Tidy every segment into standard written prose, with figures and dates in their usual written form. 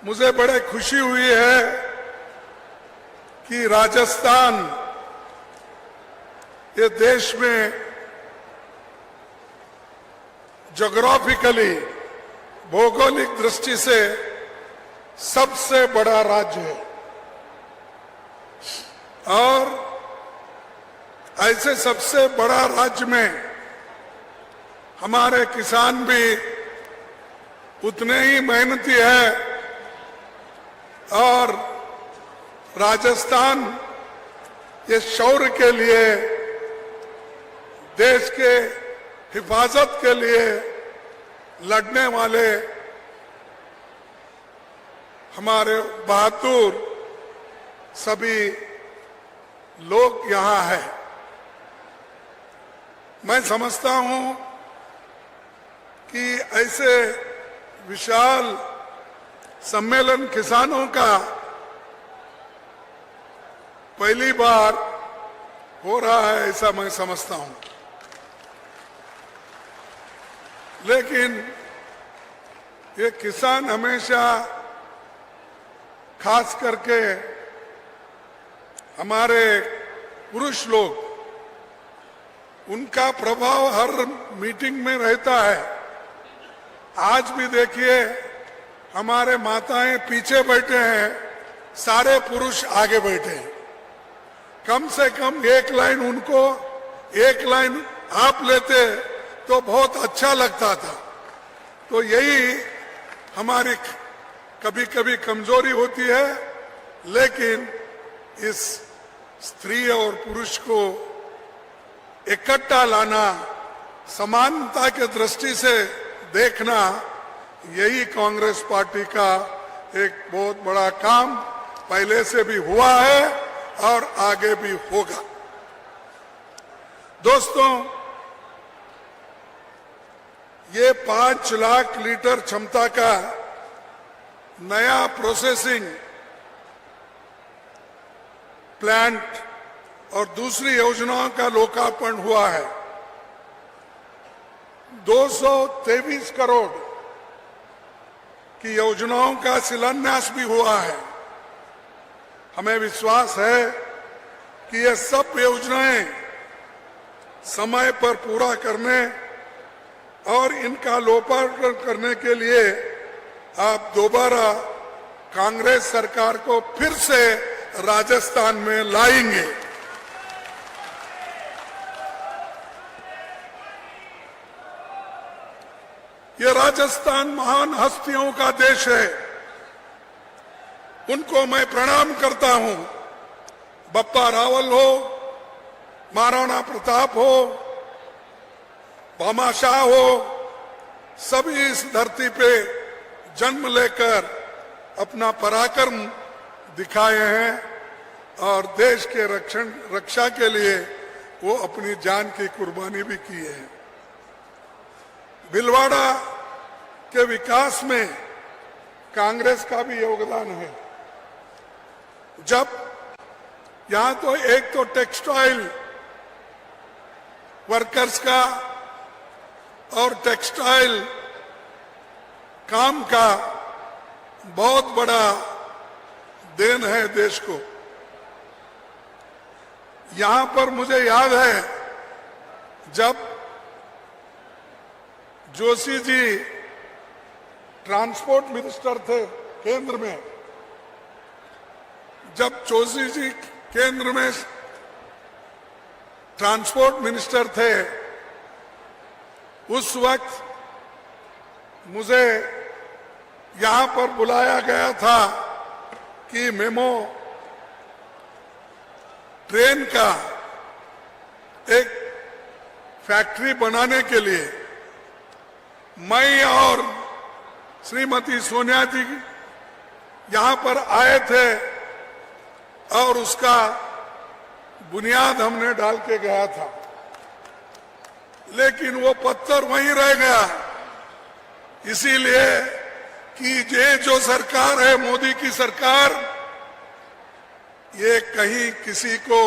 मुझे बड़े खुशी हुई है कि राजस्थान ये देश में ज्योग्राफिकली भौगोलिक दृष्टि से सबसे बड़ा राज्य है और ऐसे सबसे बड़ा राज्य में हमारे किसान भी उतने ही मेहनती है और राजस्थान ये शौर्य के लिए, देश के हिफाजत के लिए लड़ने वाले हमारे बहादुर सभी लोग यहाँ हैं। मैं समझता हूँ कि ऐसे विशाल सम्मेलन किसानों का पहली बार हो रहा है, ऐसा मैं समझता हूं। लेकिन ये किसान हमेशा, खास करके हमारे पुरुष लोग, उनका प्रभाव हर मीटिंग में रहता है। आज भी देखिए हमारे माताएं पीछे बैठे हैं, सारे पुरुष आगे बैठे हैं। कम से कम एक लाइन उनको, एक लाइन आप लेते तो बहुत अच्छा लगता था। तो यही हमारी कभी कभी कमजोरी होती है, लेकिन इस स्त्री और पुरुष को इकट्ठा लाना, समानता के दृष्टि से देखना, यही कांग्रेस पार्टी का एक बहुत बड़ा काम पहले से भी हुआ है और आगे भी होगा। दोस्तों, ये 5 लाख लीटर क्षमता का नया प्रोसेसिंग प्लांट और दूसरी योजनाओं का लोकार्पण हुआ है। 223 करोड़ की योजनाओं का शिलान्यास भी हुआ है। हमें विश्वास है कि ये सब योजनाएं समय पर पूरा करने और इनका लोकार्पण करने के लिए आप दोबारा कांग्रेस सरकार को फिर से राजस्थान में लाएंगे। ये राजस्थान महान हस्तियों का देश है, उनको मैं प्रणाम करता हूं। बप्पा रावल हो, महाराणा प्रताप हो, भामाशाह हो, सभी इस धरती पे जन्म लेकर अपना पराक्रम दिखाए हैं और देश के रक्षा के लिए वो अपनी जान की कुर्बानी भी की है। भीलवाड़ा के विकास में कांग्रेस का भी योगदान है। जब यहां तो एक तो टेक्सटाइल वर्कर्स का और टेक्सटाइल काम का बहुत बड़ा देन है देश को। यहां पर मुझे याद है जब जोशी जी ट्रांसपोर्ट मिनिस्टर थे केंद्र में, जब जोशी जी केंद्र में ट्रांसपोर्ट मिनिस्टर थे, उस वक्त मुझे यहां पर बुलाया गया था कि मेमो ट्रेन का एक फैक्ट्री बनाने के लिए मैं और श्रीमती सोनिया जी यहां पर आए थे और उसका बुनियाद हमने डाल के गया था, लेकिन वो पत्थर वहीं रह गया। इसीलिए कि ये जो सरकार है, मोदी की सरकार, ये कहीं किसी को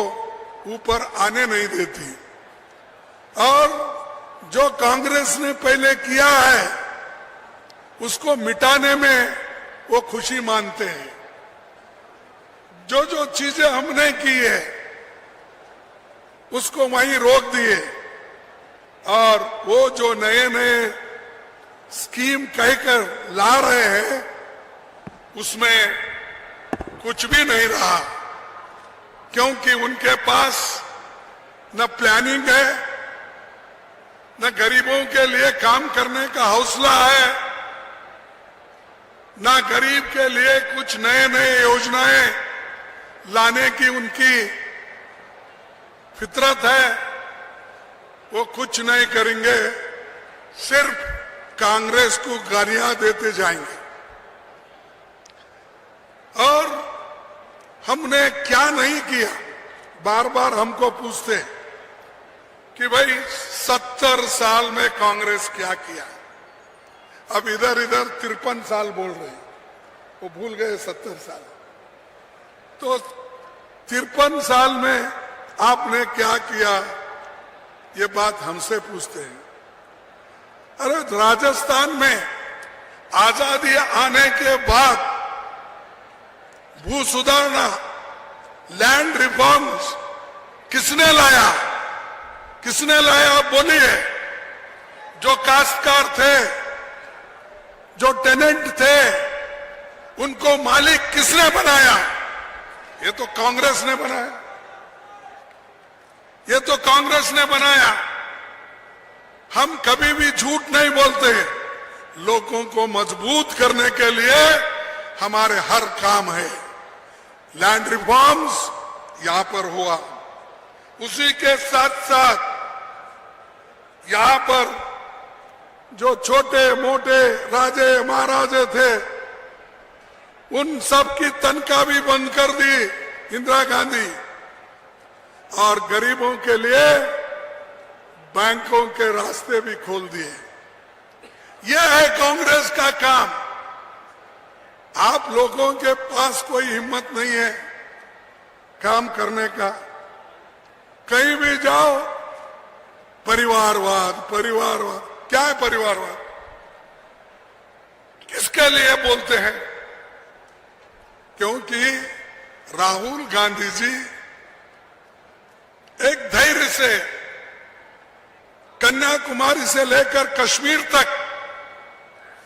ऊपर आने नहीं देती और जो कांग्रेस ने पहले किया है उसको मिटाने में वो खुशी मानते हैं। जो जो चीजें हमने की है उसको वहीं रोक दिए और वो जो नए नए स्कीम कहकर ला रहे हैं उसमें कुछ भी नहीं रहा, क्योंकि उनके पास न प्लानिंग है, न गरीबों के लिए काम करने का हौसला है, न गरीब के लिए कुछ नए नए योजनाएं लाने की उनकी फितरत है। वो कुछ नहीं करेंगे, सिर्फ कांग्रेस को गालियां देते जाएंगे। और हमने क्या नहीं किया, बार बार हमको पूछते कि भाई 70 साल में कांग्रेस क्या किया। अब इधर इधर 53 साल बोल रहे हैं, वो भूल गए 70 साल। तो 53 साल में आपने क्या किया, ये बात हमसे पूछते हैं। अरे राजस्थान में आजादी आने के बाद भू सुधारना, लैंड रिफॉर्म्स किसने लाया? किसने लाया आप बोलिए। जो काश्तकार थे, जो टेनेंट थे, उनको मालिक किसने बनाया? ये तो कांग्रेस ने बनाया, ये तो कांग्रेस ने बनाया। हम कभी भी झूठ नहीं बोलते। लोगों को मजबूत करने के लिए हमारे हर काम है। लैंड रिफॉर्म्स यहां पर हुआ, उसी के साथ साथ यहां पर जो छोटे मोटे राजे महाराजे थे उन सब की तनख्वाह भी बंद कर दी इंदिरा गांधी, और गरीबों के लिए बैंकों के रास्ते भी खोल दिए। यह है कांग्रेस का काम। आप लोगों के पास कोई हिम्मत नहीं है काम करने का। कहीं भी जाओ परिवारवाद, परिवारवाद। क्या है परिवारवाद? किसके लिए बोलते हैं? क्योंकि राहुल गांधी जी एक धैर्य से कन्याकुमारी से लेकर कश्मीर तक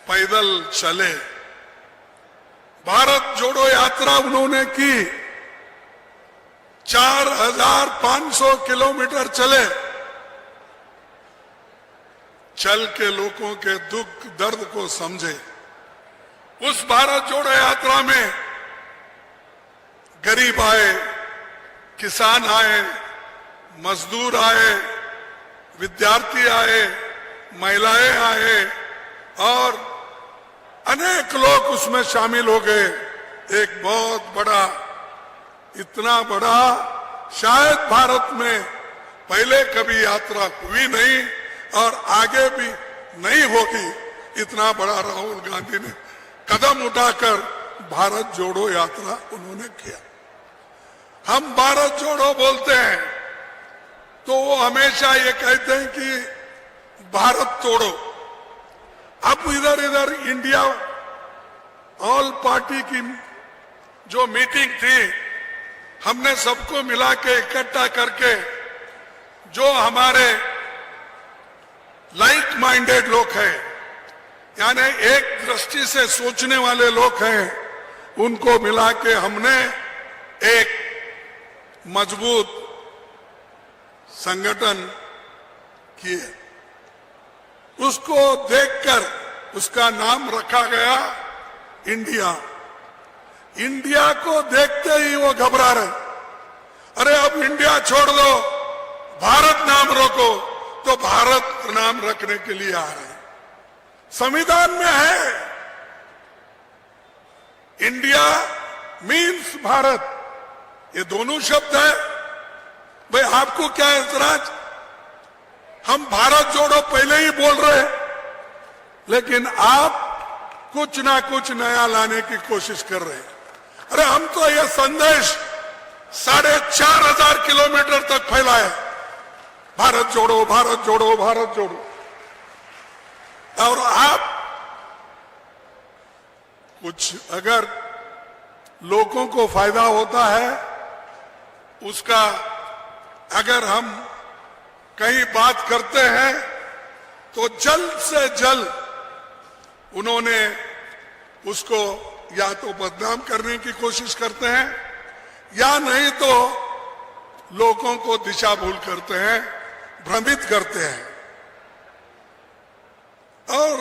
पैदल चले। भारत जोड़ो यात्रा उन्होंने की, 4500 किलोमीटर चले। चल के लोगों के दुख दर्द को समझे। उस भारत जोड़ो यात्रा में गरीब आए, किसान आए, मजदूर आए, विद्यार्थी आए, महिलाएं आए और अनेक लोग उसमें शामिल हो गए। एक बहुत बड़ा, इतना बड़ा शायद भारत में पहले कभी यात्रा हुई नहीं और आगे भी नहीं होगी। इतना बड़ा राहुल गांधी ने कदम उठाकर भारत जोड़ो यात्रा उन्होंने किया। हम भारत जोड़ो बोलते हैं तो वो हमेशा ये कहते हैं कि भारत तोड़ो। अब इधर इधर इंडिया ऑल पार्टी की जो मीटिंग थी, हमने सबको मिला के इकट्ठा करके जो हमारे लाइक माइंडेड लोग हैं, यानी एक दृष्टि से सोचने वाले लोग हैं, उनको मिला के हमने एक मजबूत संगठन किए। उसको देखकर उसका नाम रखा गया इंडिया। इंडिया को देखते ही वो घबरा रहे। अरे अब इंडिया छोड़ दो, भारत नाम रखो, तो भारत नाम रखने के लिए आ रहे हैं। संविधान में है इंडिया मीन्स भारत, ये दोनों शब्द है। भाई आपको क्या एतराज? हम भारत जोड़ो पहले ही बोल रहे हैं, लेकिन आप कुछ ना कुछ नया लाने की कोशिश कर रहे हैं। अरे हम तो यह संदेश 4500 किलोमीटर तक फैलाए, भारत जोड़ो, भारत जोड़ो, भारत जोड़ो। और आप कुछ अगर लोगों को फायदा होता है उसका, अगर हम कहीं बात करते हैं तो जल्द से जल्द उन्होंने उसको या तो बदनाम करने की कोशिश करते हैं या नहीं तो लोगों को दिशा भूल करते हैं, भ्रमित करते हैं। और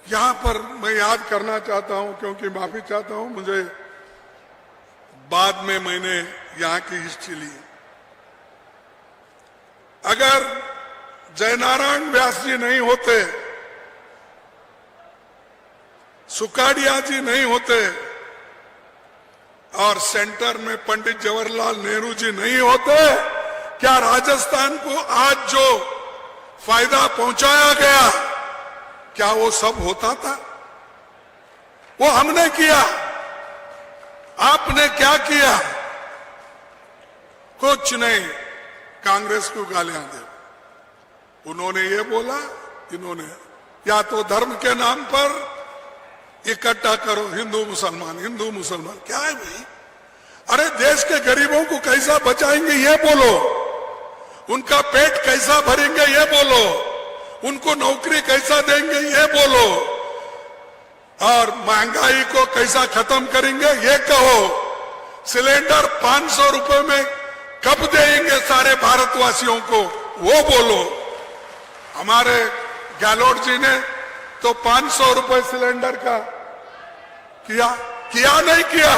यहां पर मैं याद करना चाहता हूं, क्योंकि माफी चाहता हूं, मुझे बाद में मैंने यहां की हिस्ट्री ली। अगर जयनारायण व्यास जी नहीं होते, सुकाड़िया जी नहीं होते और सेंटर में पंडित जवाहरलाल नेहरू जी नहीं होते, क्या राजस्थान को आज जो फायदा पहुंचाया गया क्या वो सब होता था? वो हमने किया। आपने क्या किया? कुछ नहीं। कांग्रेस को गालियां दे, उन्होंने ये बोला, इन्होंने या तो धर्म के नाम पर इकट्ठा करो हिंदू मुसलमान, हिंदू मुसलमान। क्या है भाई? अरे देश के गरीबों को कैसा बचाएंगे ये बोलो, उनका पेट कैसा भरेंगे ये बोलो, उनको नौकरी कैसा देंगे ये बोलो, और महंगाई को कैसा खत्म करेंगे ये कहो। सिलेंडर 500 रुपए में कब देंगे सारे भारतवासियों को वो बोलो। हमारे गहलोत जी ने तो 500 रुपए सिलेंडर का किया नहीं किया?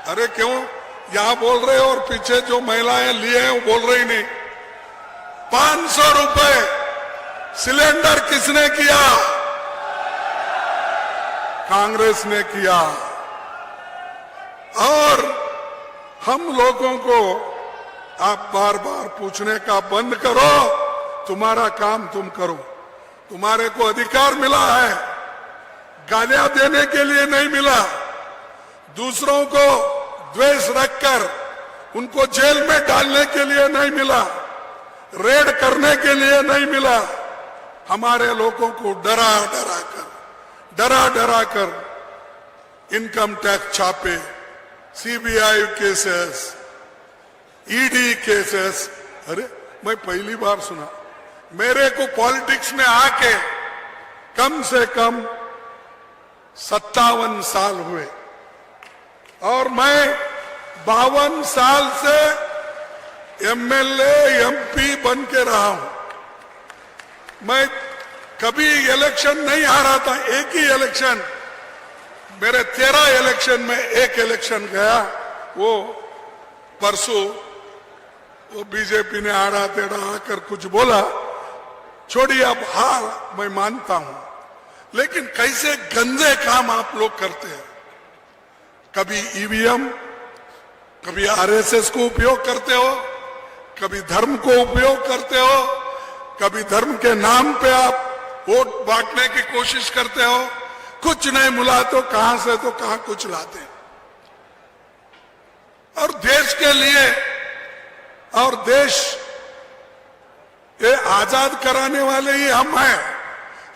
अरे क्यों यहां बोल रहे हो और पीछे जो महिलाएं लिए हैं वो बोल रही नहीं? 500 रुपए सिलेंडर किसने किया? कांग्रेस ने किया। और हम लोगों को आप बार बार पूछने का बंद करो, तुम्हारा काम तुम करो। तुम्हारे को अधिकार मिला है, गालियां देने के लिए नहीं मिला। दूसरों को द्वेष रखकर उनको जेल में डालने के लिए नहीं मिला, रेड करने के लिए नहीं मिला। हमारे लोगों को डरा डरा कर इनकम टैक्स छापे, सीबीआई केसेस, ईडी केसेस। अरे मैं पहली बार सुना। मेरे को पॉलिटिक्स में आके कम से कम 57 साल हुए और मैं 52 साल से एमएलए एमपी बन के रहा हूं। मैं कभी इलेक्शन नहीं हारा था। एक ही इलेक्शन, मेरे 13 इलेक्शन में एक इलेक्शन गया, वो परसों वो बीजेपी ने आड़ा टेढ़ा आकर कुछ बोला, छोड़िए अब हार मैं मानता हूं। लेकिन कैसे गंदे काम आप लोग करते हैं। कभी ईवीएम, कभी आरएसएस को उपयोग करते हो, कभी धर्म को उपयोग करते हो, कभी धर्म के नाम पे आप वोट बांटने की कोशिश करते हो। कुछ नहीं मिला तो कहां से तो कहां कुछ लाते। और देश के लिए और देश ये आजाद कराने वाले ही हम हैं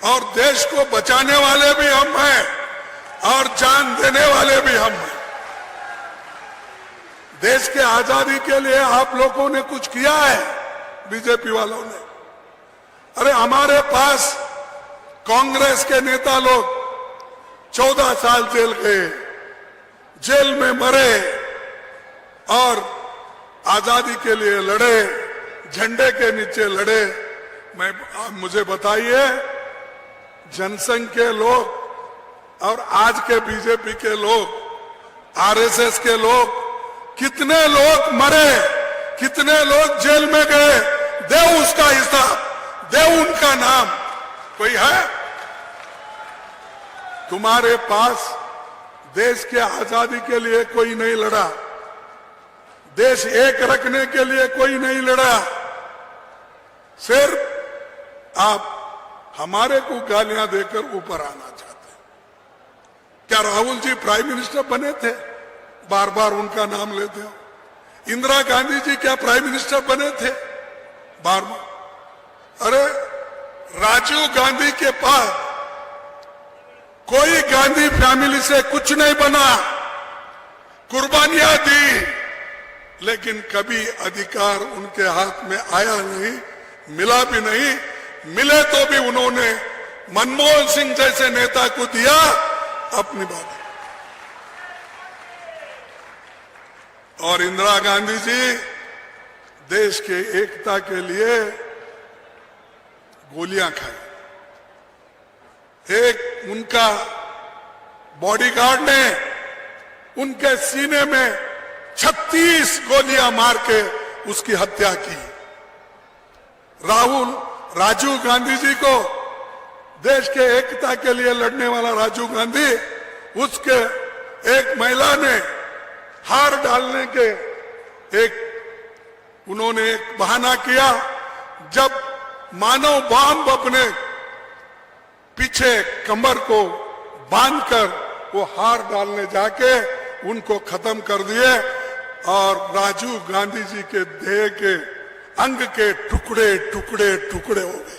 और देश को बचाने वाले भी हम हैं और जान देने वाले भी हम हैं। देश के आजादी के लिए आप लोगों ने कुछ किया है, बीजेपी वालों ने। अरे हमारे पास कांग्रेस के नेता लोग 14 साल जेल गए, जेल में मरे और आजादी के लिए लड़े, झंडे के नीचे लड़े। मुझे बताइए, जनसंघ के लोग और आज के बीजेपी के लोग, आरएसएस के लोग, कितने लोग मरे, कितने लोग जेल में गए? दे उसका हिसाब, दे उनका नाम। कोई है? तुम्हारे पास देश के आजादी के लिए कोई नहीं लड़ा, देश एक रखने के लिए कोई नहीं लड़ा। सिर्फ आप हमारे को गालियां देकर ऊपर आना चाहते हैं। क्या राहुल जी प्राइम मिनिस्टर बने थे? बार बार उनका नाम लेते हो। इंदिरा गांधी जी क्या प्राइम मिनिस्टर बने थे? बार बार। अरे राजीव गांधी के पास कोई गांधी फैमिली से कुछ नहीं बना, कुर्बानियां दी, लेकिन कभी अधिकार उनके हाथ में आया नहीं, मिला भी नहीं। मिले तो भी उन्होंने मनमोहन सिंह जैसे नेता को दिया अपनी बात। और इंदिरा गांधी जी देश के एकता के लिए गोलियां खाई। एक उनका बॉडीगार्ड ने उनके सीने में 36 गोलियां मार के उसकी हत्या की। राजीव गांधी जी को, देश के एकता के लिए लड़ने वाला राजीव गांधी, उसके एक महिला ने हार डालने के उन्होंने एक बहाना किया। जब मानव बम अपने पीछे कमर को बांधकर वो हार डालने जाके उनको खत्म कर दिए और राजीव गांधी जी के देह के अंग के टुकड़े टुकड़े टुकड़े हो गए।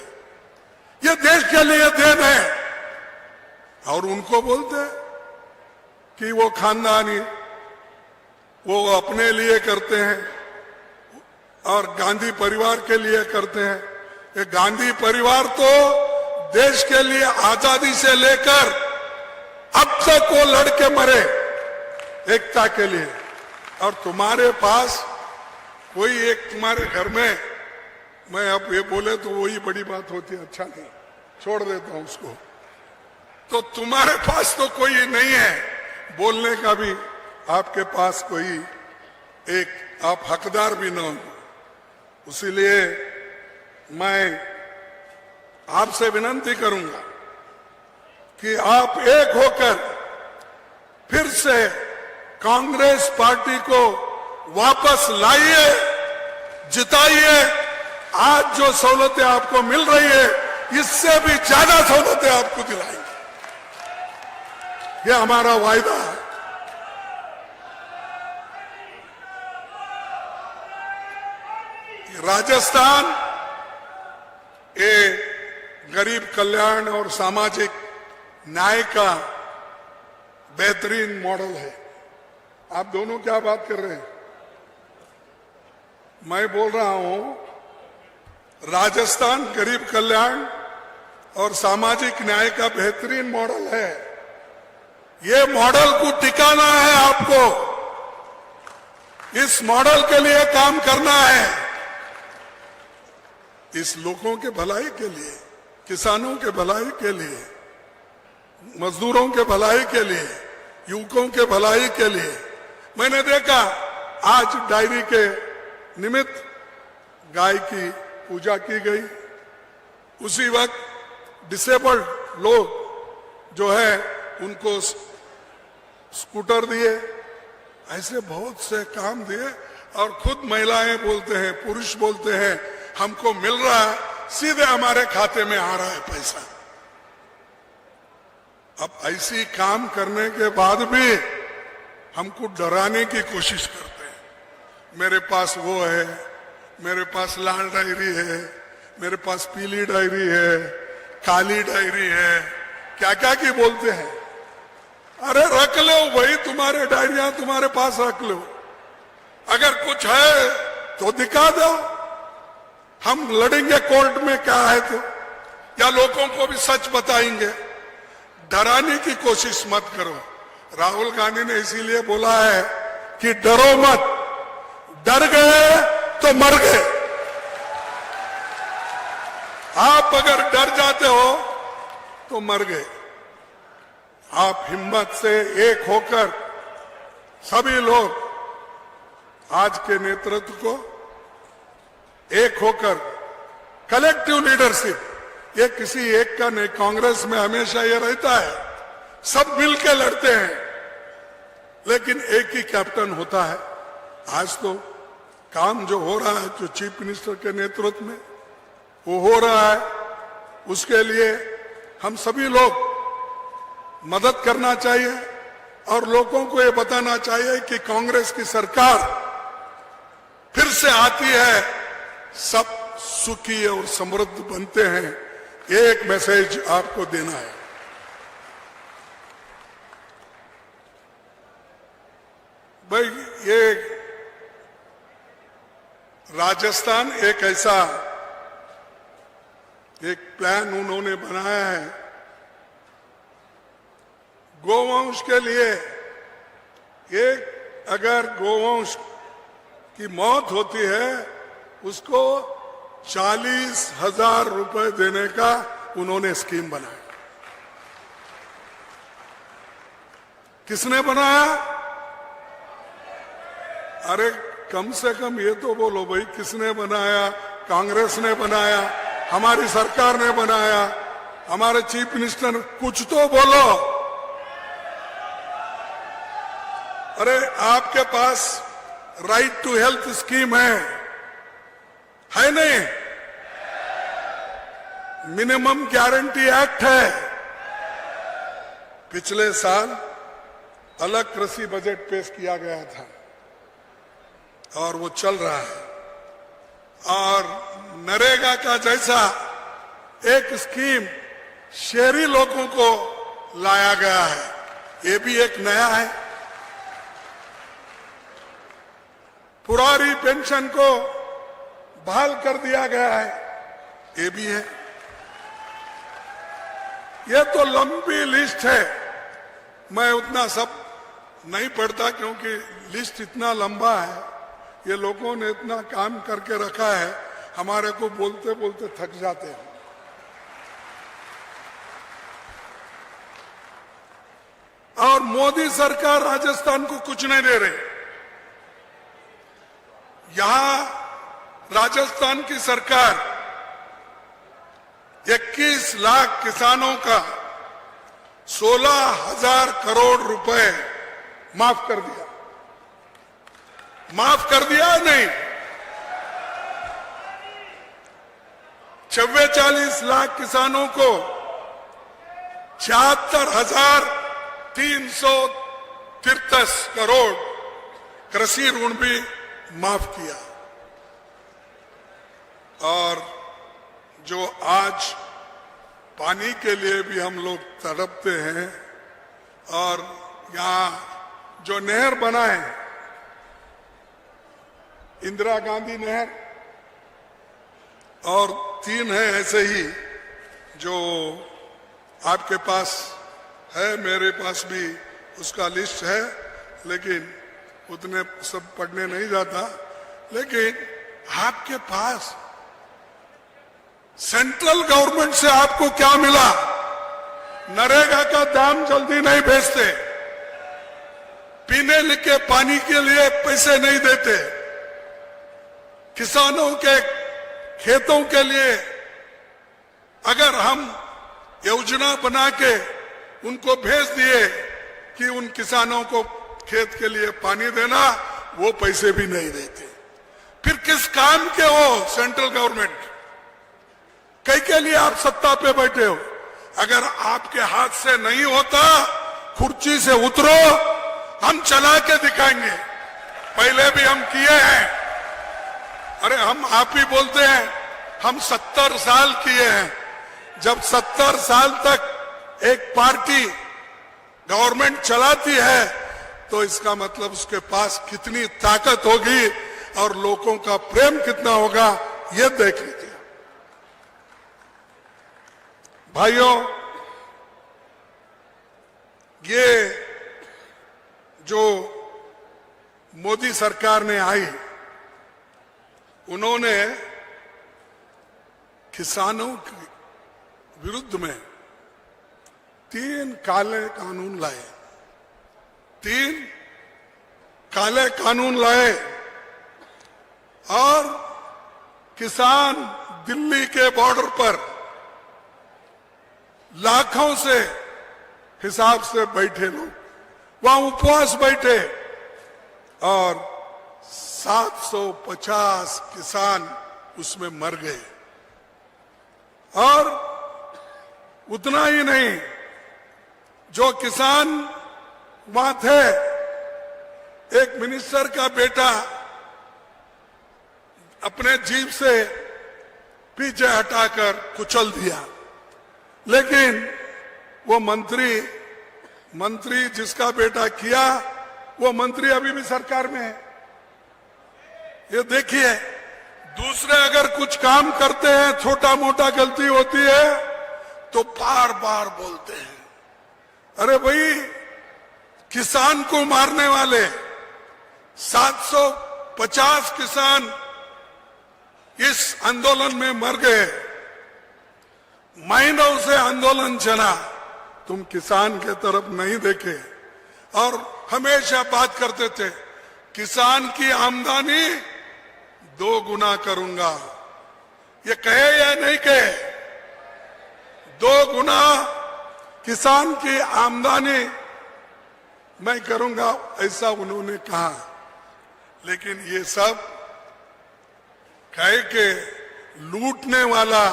ये देश के लिए देन है। और उनको बोलते कि वो खानदानी, वो अपने लिए करते हैं और गांधी परिवार के लिए करते हैं। ये गांधी परिवार तो देश के लिए आजादी से लेकर अब तक वो लड़के मरे एकता के लिए। और तुम्हारे पास कोई एक तुम्हारे घर में, मैं अब ये बोले तो वही बड़ी बात होती है, अच्छा नहीं, छोड़ देता हूं उसको। तो तुम्हारे पास तो कोई नहीं है बोलने का भी, आपके पास कोई एक आप हकदार भी ना हो। इसीलिए मैं आपसे विनती करूंगा कि आप एक होकर फिर से कांग्रेस पार्टी को वापस लाइए, जिताइए। आज जो सहूलतें आपको मिल रही है, इससे भी ज्यादा सहूलतें आपको दिलाएंगे। यह हमारा वायदा है। राजस्थान ये गरीब कल्याण और सामाजिक न्याय का बेहतरीन मॉडल है। आप दोनों क्या बात कर रहे हैं? मैं बोल रहा हूं राजस्थान गरीब कल्याण और सामाजिक न्याय का बेहतरीन मॉडल है। ये मॉडल को टिकाना है आपको, इस मॉडल के लिए काम करना है। इस लोगों के भलाई के लिए, किसानों के भलाई के लिए, मजदूरों के भलाई के लिए, युवकों के भलाई के लिए। मैंने देखा आज डायरी के निमित्त गाय की पूजा की गई, उसी वक्त डिसेबल्ड लोग जो है उनको स्कूटर दिए, ऐसे बहुत से काम दिए। और खुद महिलाएं बोलते हैं, पुरुष बोलते हैं, हमको मिल रहा है, सीधे हमारे खाते में आ रहा है पैसा। अब ऐसी काम करने के बाद भी हमको डराने की कोशिश करते हैं। मेरे पास वो है, मेरे पास लाल डायरी है, मेरे पास पीली डायरी है, काली डायरी है, क्या क्या की बोलते हैं। अरे रख लो भाई, तुम्हारे डायरियां तुम्हारे पास रख लो। अगर कुछ है तो दिखा दो, हम लड़ेंगे कोर्ट में, क्या है तो, या लोगों को भी सच बताएंगे। डराने की कोशिश मत करो। राहुल गांधी ने इसीलिए बोला है कि डरो मत, डर गए तो मर गए। आप अगर डर जाते हो तो मर गए। आप हिम्मत से एक होकर सभी लोग आज के नेतृत्व को एक होकर, कलेक्टिव लीडरशिप, ये किसी एक का नहीं। कांग्रेस में हमेशा ये रहता है, सब मिलकर लड़ते हैं लेकिन एक ही कैप्टन होता है। आज तो काम जो हो रहा है, जो चीफ मिनिस्टर के नेतृत्व में वो हो रहा है, उसके लिए हम सभी लोग मदद करना चाहिए और लोगों को ये बताना चाहिए कि कांग्रेस की सरकार फिर से आती है, सब सुखी और समृद्ध बनते हैं। एक मैसेज आपको देना है। भाई ये राजस्थान एक ऐसा एक प्लान उन्होंने बनाया है गोवंश के लिए। एक अगर गोवंश की मौत होती है उसको 40,000 रुपए देने का उन्होंने स्कीम बनाया। किसने बनाया? अरे कम से कम ये तो बोलो भाई, किसने बनाया? कांग्रेस ने बनाया, हमारी सरकार ने बनाया, हमारे चीफ मिनिस्टर ने, कुछ तो बोलो। अरे आपके पास राइट टू हेल्थ स्कीम है नहीं? मिनिमम गारंटी एक्ट है। पिछले साल अलग कृषि बजट पेश किया गया था और वो चल रहा है। और नरेगा का जैसा एक स्कीम शहरी लोगों को लाया गया है, ये भी एक नया है। पुरानी पेंशन को बहाल कर दिया गया है, ये भी है। ये तो लंबी लिस्ट है, मैं उतना सब नहीं पढ़ता क्योंकि लिस्ट इतना लंबा है। ये लोगों ने इतना काम करके रखा है, हमारे को बोलते बोलते थक जाते हैं। और मोदी सरकार राजस्थान को कुछ नहीं दे रही। यहां राजस्थान की सरकार 21 लाख किसानों का 16,000 करोड़ रुपए माफ कर दिया। माफ कर दिया नहीं? 44 लाख किसानों को 76,333 करोड़ कृषि ऋण भी माफ किया। और जो आज पानी के लिए भी हम लोग तड़पते हैं, और यहां जो नहर बना है, इंदिरा गांधी नहर, और 3 है ऐसे ही जो आपके पास है, मेरे पास भी उसका लिस्ट है, लेकिन उतने सब पढ़ने नहीं जाता। लेकिन आपके पास सेंट्रल गवर्नमेंट से आपको क्या मिला? नरेगा का दाम जल्दी नहीं भेजते, पीने के पानी के लिए पैसे नहीं देते, किसानों के खेतों के लिए अगर हम योजना बना के उनको भेज दिए कि उन किसानों को खेत के लिए पानी देना, वो पैसे भी नहीं देते। फिर किस काम के हो सेंट्रल गवर्नमेंट? कई के लिए आप सत्ता पे बैठे हो? अगर आपके हाथ से नहीं होता, कुर्सी से उतरो, हम चला के दिखाएंगे। पहले भी हम किए हैं। अरे हम आप ही बोलते हैं हम 70 साल किए हैं। जब 70 साल तक एक पार्टी गवर्नमेंट चलाती है तो इसका मतलब उसके पास कितनी ताकत होगी और लोगों का प्रेम कितना होगा, ये देख लीजिए। भाइयों, ये जो मोदी सरकार ने आई, उन्होंने किसानों के विरुद्ध में 3 काले कानून लाए। 3 काले कानून लाए और किसान दिल्ली के बॉर्डर पर लाखों से हिसाब से बैठे लोग वहां उपवास बैठे और 750 किसान उसमें मर गए। और उतना ही नहीं, जो किसान वहां थे, एक मिनिस्टर का बेटा अपने जीप से पीछे हटाकर कुचल दिया। लेकिन वो मंत्री जिसका बेटा किया, वो मंत्री अभी भी सरकार में है। ये देखिए, दूसरे अगर कुछ काम करते हैं, छोटा मोटा गलती होती है तो बार बार बोलते हैं। अरे भाई, किसान को मारने वाले 750 किसान इस आंदोलन में मर गए, महीनों से आंदोलन चला, तुम किसान के तरफ नहीं देखे और हमेशा बात करते थे किसान की आमदनी 2 गुना करूंगा। ये कहे या नहीं कहे? 2 गुना किसान की आमदनी मैं करूंगा, ऐसा उन्होंने कहा। लेकिन ये सब कहे के लूटने वाला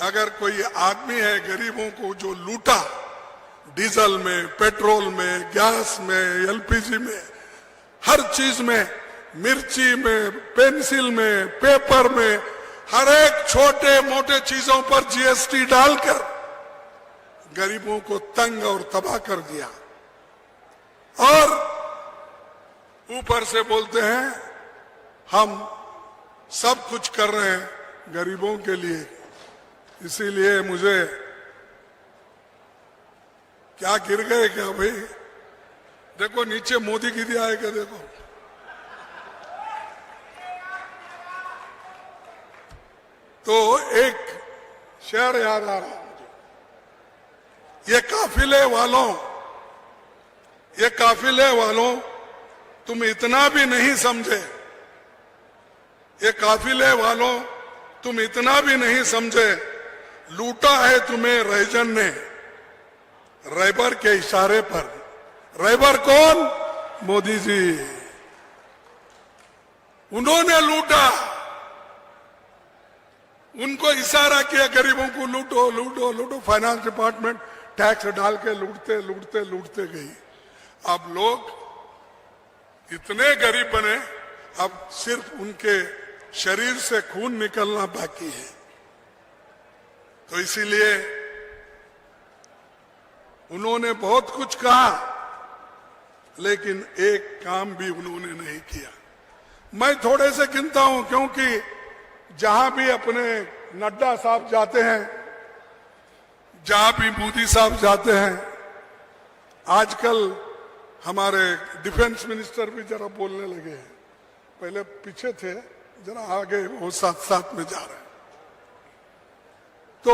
अगर कोई आदमी है, गरीबों को जो लूटा, डीजल में, पेट्रोल में, गैस में, एलपीजी में, हर चीज में, मिर्ची में, पेंसिल में, पेपर में, हर एक छोटे मोटे चीजों पर जीएसटी डालकर गरीबों को तंग और तबाह कर दिया। और ऊपर से बोलते हैं हम सब कुछ कर रहे हैं गरीबों के लिए। इसीलिए मुझे क्या गिर गए क्या भाई? देखो नीचे मोदी गिरी आएगा, देखो। तो एक शेर याद आ रहा मुझे, ये काफिले वालों तुम इतना भी नहीं समझे, ये काफिले वालों तुम इतना भी नहीं समझे, लूटा है तुम्हें रैजन ने रैबर के इशारे पर। रैबर कौन? मोदी जी। उन्होंने लूटा, उनको इशारा किया गरीबों को लूटो लूटो लूटो। फाइनेंस डिपार्टमेंट टैक्स डाल के लूटते लूटते लूटते गई। अब लोग इतने गरीब बने, अब सिर्फ उनके शरीर से खून निकलना बाकी है। तो इसीलिए उन्होंने बहुत कुछ कहा, लेकिन एक काम भी उन्होंने नहीं किया। मैं थोड़े से गिनता हूं, क्योंकि जहां भी अपने नड्डा साहब जाते हैं, जहां भी मोदी साहब जाते हैं, आजकल हमारे डिफेंस मिनिस्टर भी जरा बोलने लगे हैं। पहले पीछे थे, जरा आगे वो साथ साथ में जा रहे हैं। तो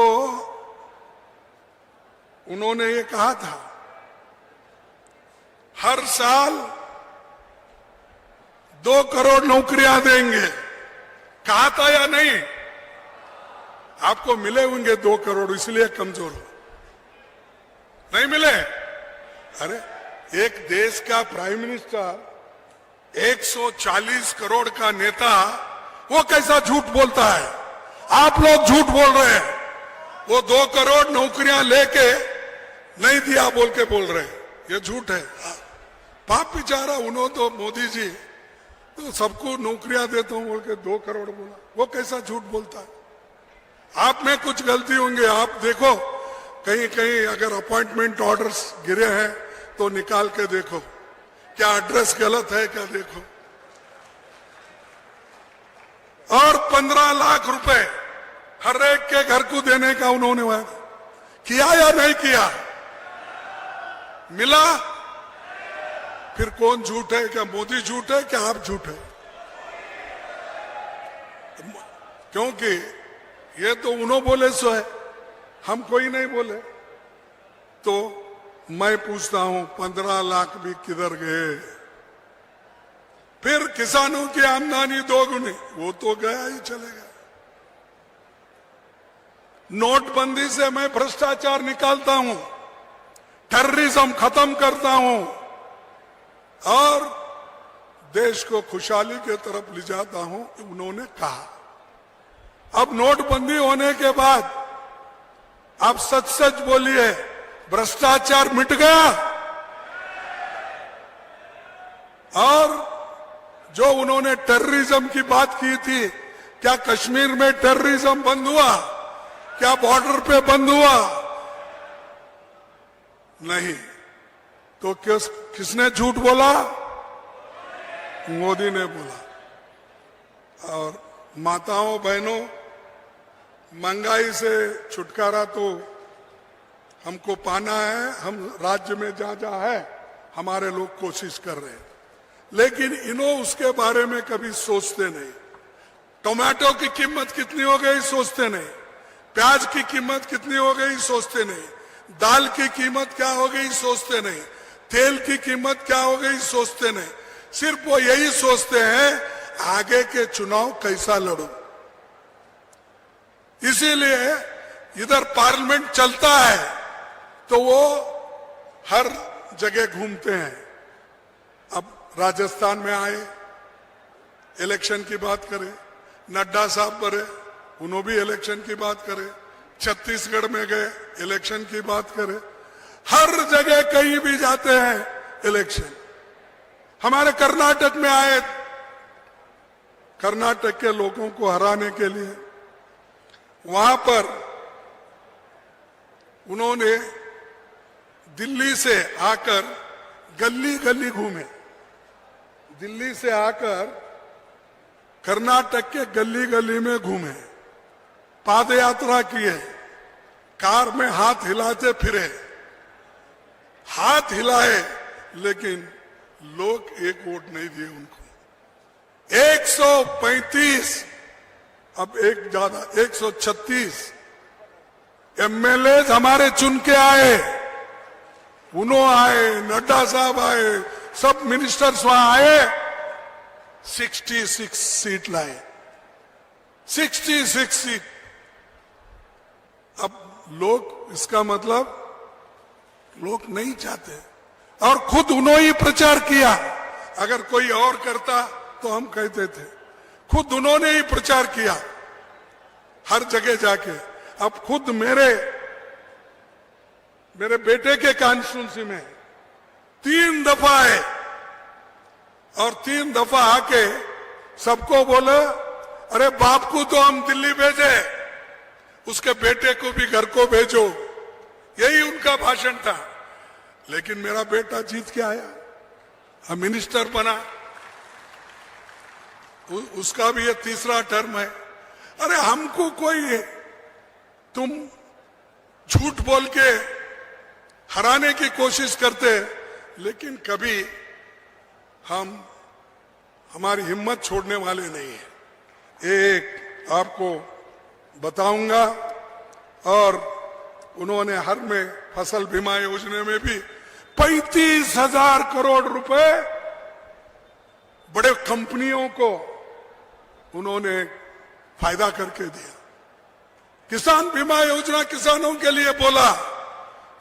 उन्होंने ये कहा था हर साल 2 करोड़ नौकरियां देंगे। कहा था या नहीं? आपको मिले होंगे 2 करोड़, इसलिए कमजोर हो। नहीं मिले? अरे एक देश का प्राइम मिनिस्टर 140 करोड़ का नेता, वो कैसा झूठ बोलता है? आप लोग झूठ बोल रहे हैं। वो 2 करोड़ नौकरियां लेके नहीं दिया बोल के बोल रहे हैं, ये झूठ है। पाप बेचारा, उन्होंने तो मोदी जी तो सबको नौकरियां देता हूं बोल के 2 करोड़ बोला। वो कैसा झूठ बोलता है? आप में कुछ गलती होंगे। आप देखो कहीं कहीं अगर अपॉइंटमेंट ऑर्डर्स गिरे हैं तो निकाल के देखो, क्या एड्रेस गलत है क्या देखो। और 15 लाख रुपए हर एक के घर को देने का उन्होंने वादा किया या नहीं किया? मिला? फिर कौन झूठ है? क्या मोदी झूठ है क्या आप झूठ है? क्योंकि ये तो उन्होंने बोले सो है, हम कोई नहीं बोले। तो मैं पूछता हूं 15 लाख भी किधर गए? फिर किसानों की आमदनी 2 गुनी, वो तो गया ही चलेगा। नोटबंदी से मैं भ्रष्टाचार निकालता हूं, टेररिज्म खत्म करता हूं और देश को खुशहाली के तरफ ले जाता हूं, उन्होंने कहा। अब नोटबंदी होने के बाद आप सच सच बोलिए, भ्रष्टाचार मिट गया? और जो उन्होंने टेररिज्म की बात की थी, क्या कश्मीर में टेररिज्म बंद हुआ? क्या बॉर्डर पे बंद हुआ? नहीं। तो किसने झूठ बोला? मोदी ने बोला। और माताओं बहनों, महंगाई से छुटकारा तो हमको पाना है। हम राज्य में जहां जहां है हमारे लोग कोशिश कर रहे हैं, लेकिन इन्हों उसके बारे में कभी सोचते नहीं। टोमेटो की कीमत कितनी हो गई सोचते नहीं, प्याज की कीमत कितनी हो गई सोचते नहीं, दाल की कीमत क्या हो गई सोचते नहीं, तेल की कीमत क्या हो गई सोचते नहीं। सिर्फ वो यही सोचते हैं आगे के चुनाव कैसा लड़ूं। इसीलिए इधर पार्लियामेंट चलता है तो वो हर जगह घूमते हैं। अब राजस्थान में आए, इलेक्शन की बात करें, नड्डा साहब बने, उन्होंने भी इलेक्शन की बात करें, छत्तीसगढ़ में गए, इलेक्शन की बात करें, हर जगह कहीं भी जाते हैं इलेक्शन। हमारे कर्नाटक में आए, कर्नाटक के लोगों को हराने के लिए वहां पर उन्होंने दिल्ली से आकर गली गली घूमे, दिल्ली से आकर कर्नाटक के गली गली में घूमे, पाद यात्रा किए, कार में हाथ हिलाते फिरे, हाथ हिलाए, लेकिन लोग एक वोट नहीं दिए उनको। 135, अब एक ज्यादा 136 एमएलए हमारे चुन के आए, उन्होंने आए, नड्डा साहब आए, सब मिनिस्टर्स वहां आए, 66 सीट लाए, 66 सीट। अब लोग, इसका मतलब लोग नहीं चाहते, और खुद उन्होंने ही प्रचार किया। अगर कोई और करता तो हम कहते थे, खुद उन्होंने ही प्रचार किया हर जगह जाके। अब खुद मेरे बेटे के कॉन्स्टिट्यूंसी में 3 दफा आए, और 3 दफा आके सबको बोले, अरे बाप को तो हम दिल्ली भेजे, उसके बेटे को भी घर को भेजो, यही उनका भाषण था। लेकिन मेरा बेटा जीत के आया, अब मिनिस्टर बना, उसका भी ये 3रा टर्म है। अरे हमको कोई, तुम झूठ बोल के हराने की कोशिश करते, लेकिन कभी हम हमारी हिम्मत छोड़ने वाले नहीं है। एक आपको बताऊंगा, और उन्होंने हर में फसल बीमा योजना में भी 35,000 करोड़ रुपए बड़े कंपनियों को उन्होंने फायदा करके दिया। किसान बीमा योजना किसानों के लिए बोला,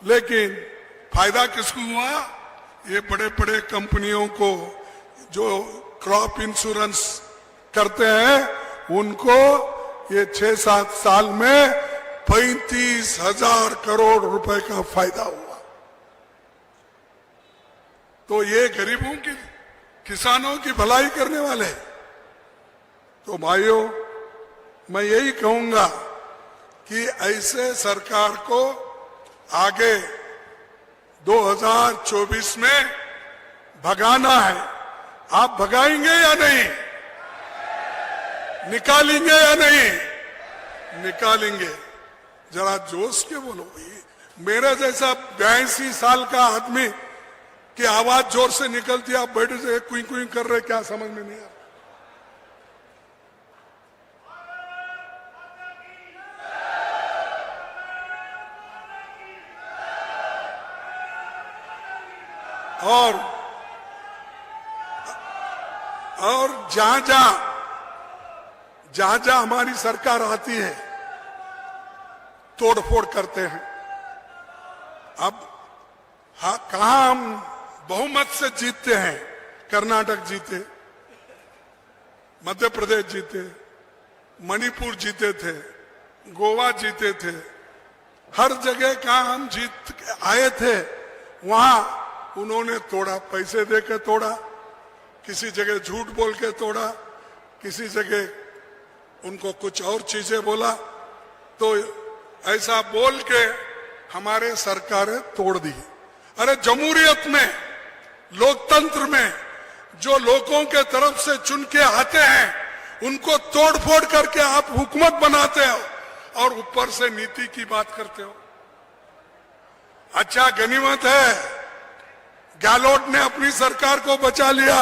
लेकिन फायदा किसको हुआ? ये बड़े बड़े कंपनियों को जो क्रॉप इंश्योरेंस करते हैं, उनको ये 6-7 साल में 35,000 करोड़ रुपए का फायदा हुआ। तो ये गरीबों की, किसानों की भलाई करने वाले। तो भाइयों, मैं यही कहूंगा कि ऐसे सरकार को आगे 2024 में भगाना है। आप भगाएंगे या नहीं? निकालेंगे या नहीं? निकालेंगे। जरा जोश के बोलो भाई। मेरे जैसा 82 साल का आदमी की आवाज जोर से निकलती है, आप बैठे से कुई कुई कर रहे, क्या समझ में नहीं आ रहा। और जहां जहां हमारी सरकार आती है, तोड़फोड़ करते हैं। अब कहां हम बहुमत से जीतते हैं? कर्नाटक जीते, मध्य प्रदेश जीते, मणिपुर जीते थे, गोवा जीते थे, हर जगह कहां हम जीत आए थे, वहां उन्होंने तोड़ा, पैसे देकर तोड़ा, किसी जगह झूठ बोल के तोड़ा, किसी जगह उनको कुछ और चीजें बोला, तो ऐसा बोल के हमारे सरकारें तोड़ दी। अरे जमहूरियत में, लोकतंत्र में जो लोगों के तरफ से चुन के आते हैं उनको तोड़फोड़ करके आप हुकूमत बनाते हो और ऊपर से नीति की बात करते हो। अच्छा गनीमत है गहलोत ने अपनी सरकार को बचा लिया,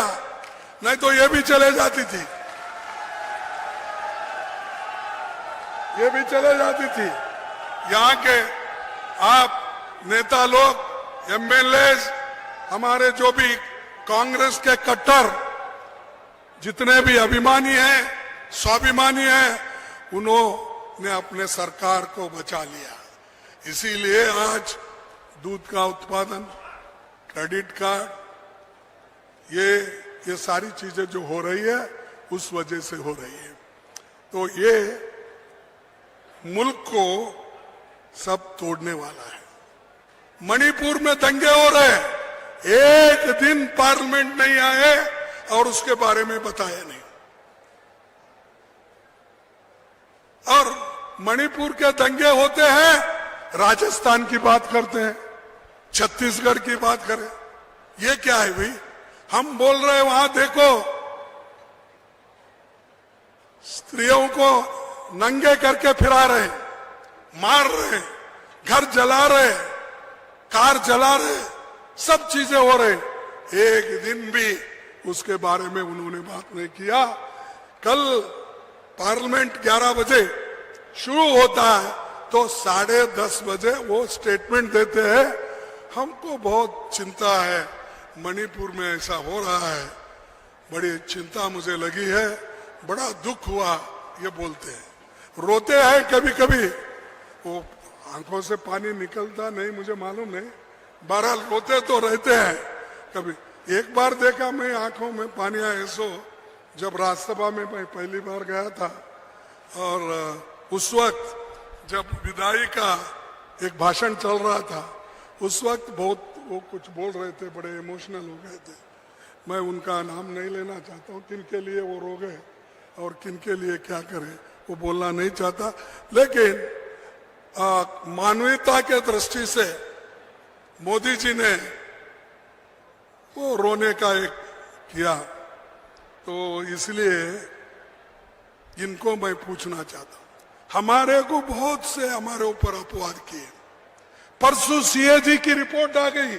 नहीं तो ये भी चले जाती थी, ये भी चले जाती थी। यहाँ के आप नेता लोग एमएलए हमारे जो भी कांग्रेस के कट्टर जितने भी अभिमानी हैं स्वाभिमानी हैं उन्होंने अपने सरकार को बचा लिया। इसीलिए आज दूध का उत्पादन, क्रेडिट कार्ड, ये सारी चीजें जो हो रही है उस वजह से हो रही है। तो ये मुल्क को सब तोड़ने वाला है। मणिपुर में दंगे हो रहे हैं, एक दिन पार्लियामेंट नहीं आए और उसके बारे में बताया नहीं। और मणिपुर के दंगे होते हैं, राजस्थान की बात करते हैं, छत्तीसगढ़ की बात करें, ये क्या है भाई? हम बोल रहे हैं वहां देखो स्त्रियों को नंगे करके फिरा रहे, मार रहे, घर जला रहे, कार जला रहे, सब चीजें हो रही। एक दिन भी उसके बारे में उन्होंने बात नहीं किया। कल पार्लियामेंट 11 बजे शुरू होता है तो 10:30 बजे वो स्टेटमेंट देते हैं, हमको बहुत चिंता है, मणिपुर में ऐसा हो रहा है, बड़ी चिंता मुझे लगी है, बड़ा दुख हुआ, ये बोलते हैं। रोते हैं कभी कभी, वो आंखों से पानी निकलता नहीं मुझे मालूम नहीं, बहरहाल रोते तो रहते हैं। कभी एक बार देखा मैं आंखों में पानी आया सो जब राज्यसभा में मैं पहली बार गया था और उस वक्त जब विदाई का एक भाषण चल रहा था, उस वक्त बहुत वो कुछ बोल रहे थे, बड़े इमोशनल हो गए थे। मैं उनका नाम नहीं लेना चाहता हूँ, किन के लिए वो रो गए और किन के लिए क्या करें वो बोलना नहीं चाहता, लेकिन मानवीयता के दृष्टि से मोदी जी ने वो रोने का एक किया, तो इसलिए इनको मैं पूछना चाहता हूं। हमारे को बहुत से हमारे ऊपर अपवाद किए। परसों सीएजी की रिपोर्ट आ गई,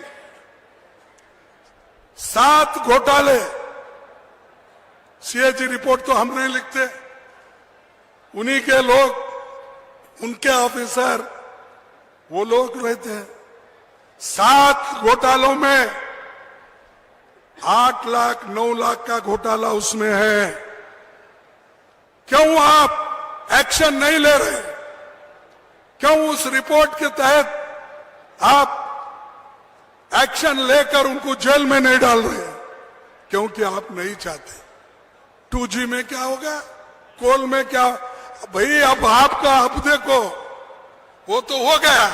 7 घोटाले। सीएजी रिपोर्ट तो हम नहीं लिखते, उन्हीं के लोग, उनके ऑफिसर, वो लोग रहते हैं। 7 घोटालों में 8 लाख 9 लाख का घोटाला उसमें है। क्यों आप एक्शन नहीं ले रहे? क्यों उस रिपोर्ट के तहत आप एक्शन लेकर उनको जेल में नहीं डाल रहे? क्योंकि आप नहीं चाहते। 2G में क्या होगा, कोल में क्या भाई, अब आपका अब देखो, वो तो हो गया,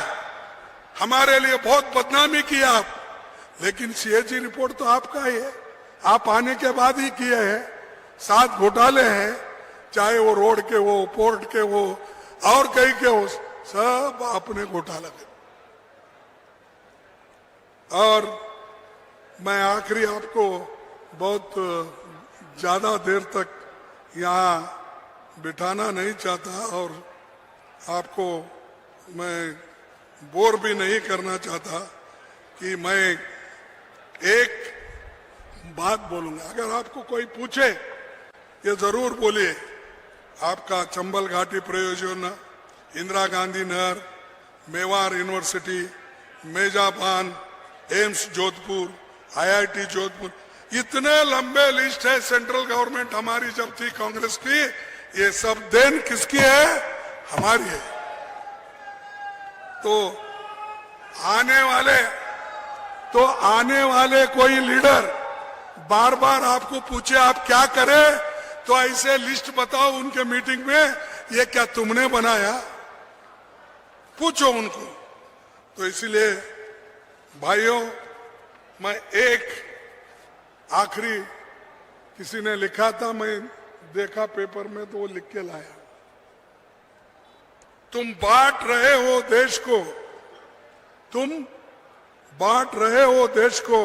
हमारे लिए बहुत बदनामी की आप, लेकिन सीएजी रिपोर्ट तो आपका ही है, आप आने के बाद ही किए हैं। 7 घोटाले हैं, चाहे वो रोड के हो, पोर्ट के हो और कहीं के हो, सब आपने घोटाला कर। और मैं आखिरी आपको बहुत ज्यादा देर तक यहाँ बिठाना नहीं चाहता और आपको मैं बोर भी नहीं करना चाहता कि मैं एक बात बोलूंगा। अगर आपको कोई पूछे ये जरूर बोलिए, आपका चंबल घाटी परियोजना, इंदिरा गांधी नहर, मेवाड़ यूनिवर्सिटी, मेजाबान, एम्स जोधपुर, IIT जोधपुर, इतने लंबे लिस्ट है। सेंट्रल गवर्नमेंट हमारी जब थी कांग्रेस की, ये सब देन किसकी है? हमारी है। तो आने वाले कोई लीडर बार बार आपको पूछे आप क्या करें, तो ऐसे लिस्ट बताओ उनके मीटिंग में, ये क्या तुमने बनाया? पूछो उनको। तो इसलिए भाइयों, मैं एक आखिरी, किसी ने लिखा था, मैं देखा पेपर में तो वो लिख के लाया, तुम बांट रहे हो देश को, तुम बांट रहे हो देश को,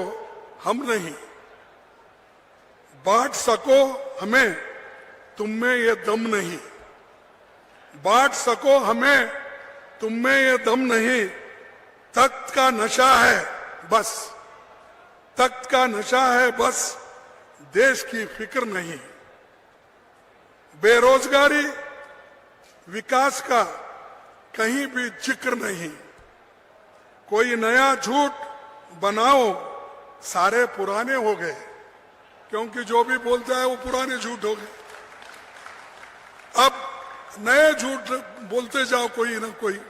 हम नहीं। बांट सको हमें, तुम में ये दम नहीं। बांट सको हमें, तुम में ये दम नहीं। तख्त का नशा है बस, तख्त का नशा है बस, देश की फिक्र नहीं। बेरोजगारी, विकास का कहीं भी जिक्र नहीं। कोई नया झूठ बनाओ, सारे पुराने हो गए, क्योंकि जो भी बोलता है वो पुराने झूठ हो गए। अब नए झूठ बोलते जाओ कोई ना कोई।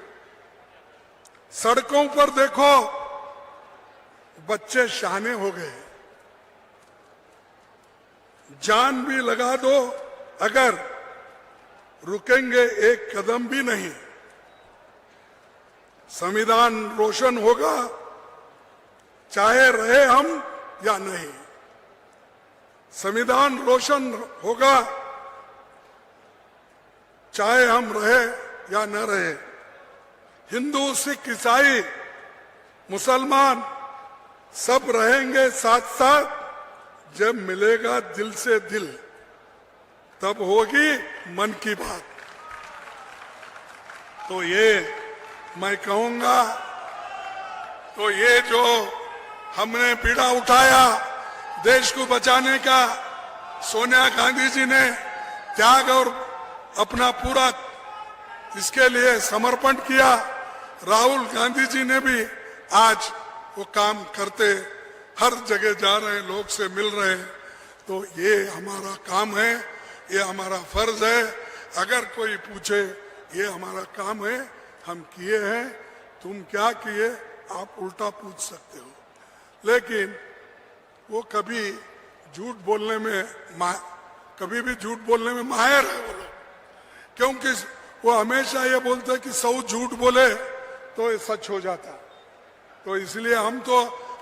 सड़कों पर देखो, बच्चे शहाने हो गए। जान भी लगा दो अगर, रुकेंगे एक कदम भी नहीं। संविधान रोशन होगा, चाहे रहे हम या नहीं। संविधान रोशन होगा, चाहे हम रहे या न रहे। हिंदू, सिख, ईसाई, मुसलमान सब रहेंगे साथ साथ। जब मिलेगा दिल से दिल, तब होगी मन की बात। तो ये मैं कहूंगा, तो ये जो हमने पीड़ा उठाया देश को बचाने का, सोनिया गांधी जी ने त्याग और अपना पूरा इसके लिए समर्पण किया। राहुल गांधी जी ने भी आज वो काम करते, हर जगह जा रहे हैं, लोग से मिल रहे हैं। तो ये हमारा काम है, ये हमारा फर्ज है। अगर कोई पूछे, ये हमारा काम है, हम किए हैं, तुम क्या किए, आप उल्टा पूछ सकते हो। लेकिन वो कभी झूठ बोलने में कभी भी झूठ बोलने में माहिर है वो लोग, क्योंकि वो हमेशा ये बोलते हैं कि 100 झूठ बोले तो ये सच हो जाता। तो इसलिए हम तो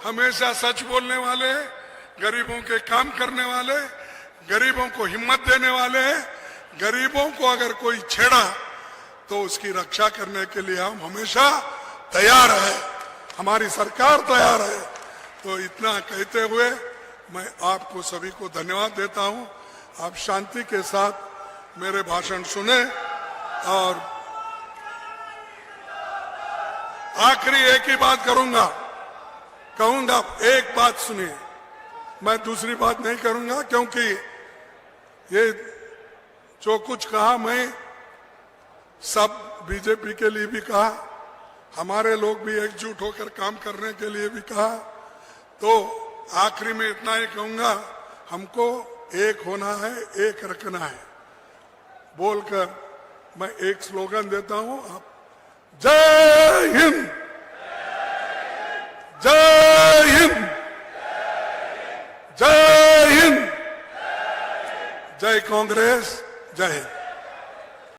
हमेशा सच बोलने वाले, गरीबों के काम करने वाले, गरीबों को हिम्मत देने वाले हैं। गरीबों को अगर कोई छेड़ा तो उसकी रक्षा करने के लिए हम हमेशा तैयार है, हमारी सरकार तैयार है। तो इतना कहते हुए मैं आपको सभी को धन्यवाद देता हूं। आप शांति के साथ मेरे भाषण सुने। और आखिरी एक ही बात कहूंगा, एक बात सुनिए, मैं दूसरी बात नहीं करूंगा, क्योंकि ये जो कुछ कहा मैं सब बीजेपी के लिए भी कहा, हमारे लोग भी एकजुट होकर काम करने के लिए भी कहा। तो आखिरी में इतना ही कहूंगा, हमको एक होना है, एक रखना है बोलकर मैं एक स्लोगन देता हूं। आप जय हिंद, जय हिंद, जय हिंद, जय कांग्रेस, जय हिंद।